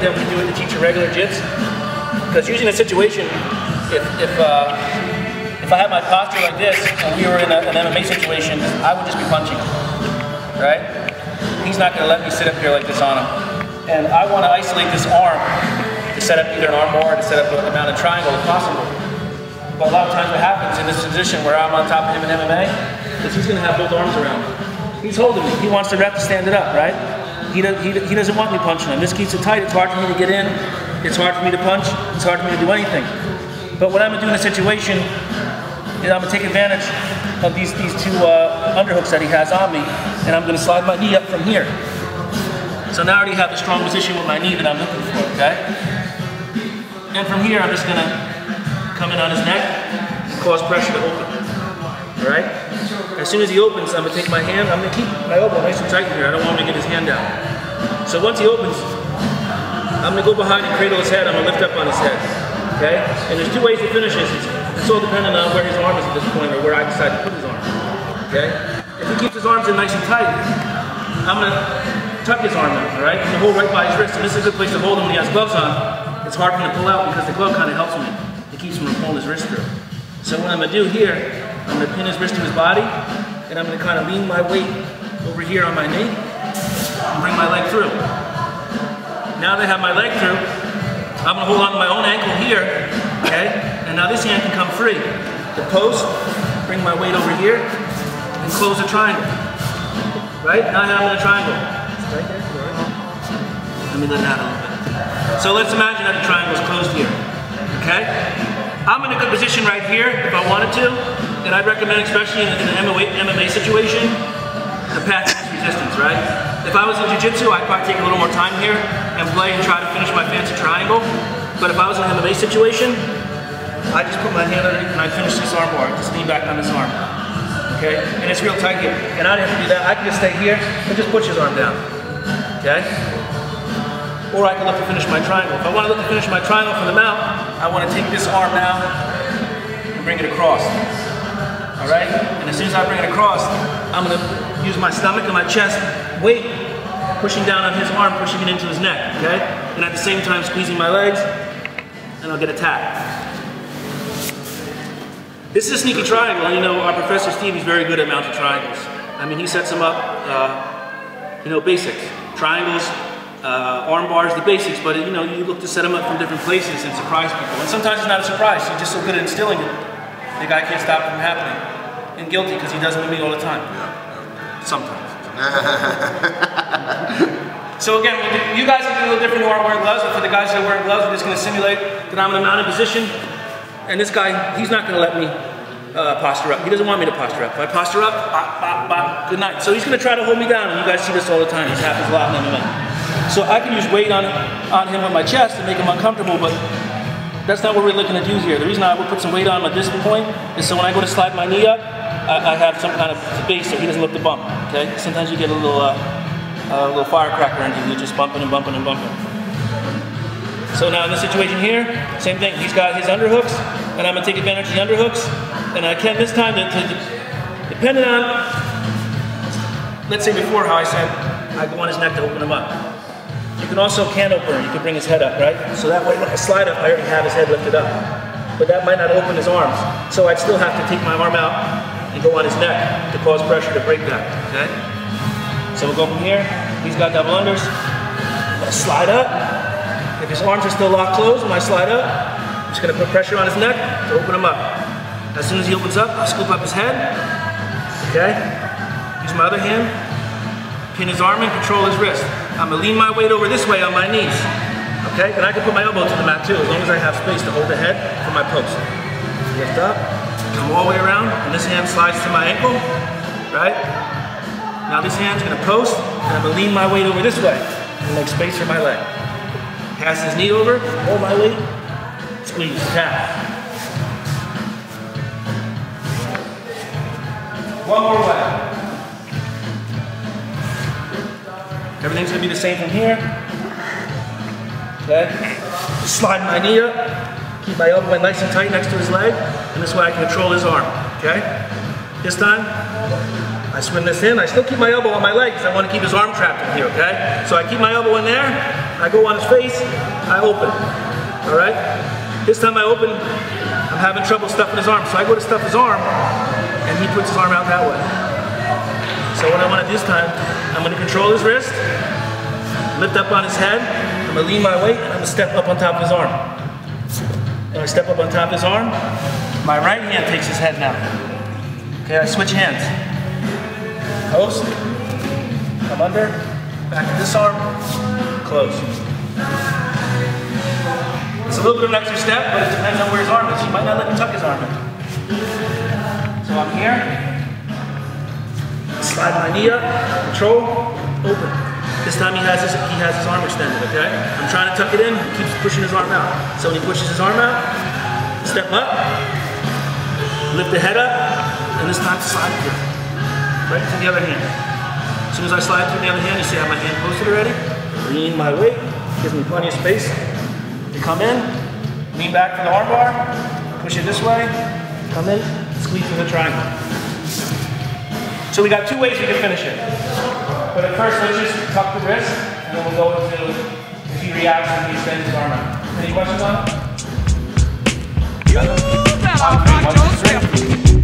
than we do it to teach a regular jits. Because usually in a situation, if I had my posture like this and we were in an MMA situation, I would just be punching him, right? He's not going to let me sit up here like this on him. And I want to isolate this arm to set up either an arm bar or to set up a mounted triangle if possible. But a lot of times what happens in this position where I'm on top of him in MMA is he's going to have both arms around me. He's holding me. He wants the ref to stand it up, right? He doesn't want me punching him. This keeps it tight. It's hard for me to get in. It's hard for me to punch. It's hard for me to do anything. But what I'm going to do in a situation is I'm going to take advantage of these two underhooks that he has on me, and I'm going to slide my knee up from here. So now I already have the strong position with my knee that I'm looking for, okay? And from here, I'm just going to come in on his neck and cause pressure to open, all right? As soon as he opens, I'm going to take my hand, I'm going to keep my elbow nice and tight here. I don't want him to get his hand down. So once he opens, I'm going to go behind and cradle his head. I'm going to lift up on his head, okay? And there's two ways to finish this. It's all dependent on where his arm is at this point or where I decide to put his arm, okay? If he keeps his arms in nice and tight, I'm going to tuck his arm in, all right? I'm going to hold right by his wrist, and this is a good place to hold him when he has gloves on. It's hard for him to pull out because the glove kind of helps me. It keeps him from pulling his wrist through. So what I'm going to do here, I'm going to pin his wrist to his body, and I'm going to kind of lean my weight over here on my knee and bring my leg through. Now that I have my leg through, I'm going to hold on to my own ankle here, okay? And now this hand can come free. The post, bring my weight over here, and close the triangle. Right? Now I'm in a triangle. Right there? Let me let it out a little bit. So let's imagine that the triangle is closed here, okay? I'm in a good position right here if I wanted to, and I'd recommend, especially in an MMA situation, the path is resistance, right? If I was in jiu-jitsu, I'd probably take a little more time here and play and try to finish my fancy triangle. But if I was in an MMA situation, I just put my hand underneath and I finish this arm bar. Just lean back on this arm. Okay? And it's real tight here. And I don't have to do that. I can just stay here and just push his arm down. Okay? Or I can look to finish my triangle. If I want to look to finish my triangle from the mount, I want to take this arm now and bring it across. Alright? And as soon as I bring it across, I'm going to use my stomach and my chest weight pushing down on his arm, pushing it into his neck, okay? And at the same time squeezing my legs, and I'll get attacked. This is a sneaky triangle, and you know, our Professor Steve is very good at mounted triangles. I mean, he sets them up, you know, basics. Triangles, arm bars, the basics, but you know, you look to set them up from different places and surprise people. And sometimes it's not a surprise, you're just so good at instilling it, the guy can't stop it from happening. And guilty, because he does it with me all the time. Sometimes. So again, you guys can do a little different who aren't wearing gloves, but for the guys that are wearing gloves, we're just going to simulate that I'm in a mounted position, and this guy, he's not going to let me posture up. He doesn't want me to posture up. If I posture up, bop, bop, bop, good night. So he's going to try to hold me down, and you guys see this all the time. This happens a lot in MMA. So I can use weight on him with my chest to make him uncomfortable, but that's not what we're looking to do here. The reason I would put some weight on him at this point is so when I go to slide my knee up, I have some kind of base so he doesn't look the bump, okay? Sometimes you get a little firecracker and you're just bumping and bumping and bumping. So now in this situation here, same thing. He's got his underhooks, and I'm gonna take advantage of the underhooks, and I can this time, depending on, let's say before how I said, I go on his neck to open him up. You can also can opener, you can bring his head up, right? So that way when I slide up, I already have his head lifted up. But that might not open his arms. So I'd still have to take my arm out and go on his neck to cause pressure to break that, okay? So we'll go from here. He's got double unders. I'm gonna slide up. If his arms are still locked closed when I slide up, I'm just gonna put pressure on his neck to open him up. As soon as he opens up, I'll scoop up his head, okay? Use my other hand, pin his arm in, control his wrist. I'm gonna lean my weight over this way on my knees, okay? And I can put my elbow to the mat too, as long as I have space to hold the head for my post. Lift up. Come all the way around, and this hand slides to my ankle, right? Now this hand's gonna post, and I'm gonna lean my weight over this way, and make space for my leg. Pass his knee over, hold my weight, squeeze, tap. One more way. Everything's gonna be the same from here. Okay? Slide my knee up. Keep my elbow nice and tight next to his leg, and this way I can control his arm, okay? This time, I swing this in. I still keep my elbow on my leg because I want to keep his arm trapped in here, okay? So I keep my elbow in there, I go on his face, I open. All right? This time I open, I'm having trouble stuffing his arm. So I go to stuff his arm, and he puts his arm out that way. So what I want to do this time, I'm going to control his wrist, lift up on his head, I'm going to lean my weight, and I'm going to step up on top of his arm. And I step up on top of his arm, my right hand takes his head now. Okay, I switch hands. Post, come under, back to this arm, close. It's a little bit of an extra step, but it depends on where his arm is. You might not let him tuck his arm in. So I'm here, slide my knee up, control, open. This time he has his arm extended, okay? I'm trying to tuck it in, he keeps pushing his arm out. So when he pushes his arm out, step up, lift the head up, and this time slide through. Right to the other hand. As soon as I slide through the other hand, you see I have my hand posted already. Lean my weight, gives me plenty of space to come in, lean back for the arm bar, push it this way, come in, squeeze through the triangle. So we got two ways we can finish it. But at first, let's just tuck the wrist, and then we'll go into if he reacts and he extends his arm out. Any questions on it? 1, 2, 3.